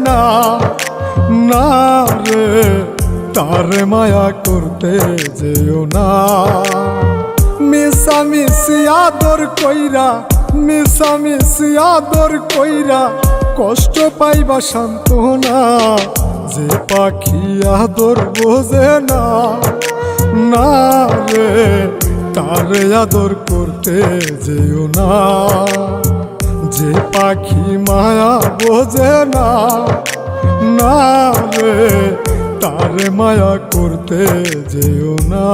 না, না রে তারে মায়া করতে যেও না। মিশামিশি আদর কইরা, মিশামিশি আদর কইরা কষ্ট পাইবা সান্ত্বনা। যে পাখি আদর বোঝে না, না রে তারে আদর করতে যেও না। যে পাখি মায়া বোঝে না, না রে তারে মায়া করতে যেও না।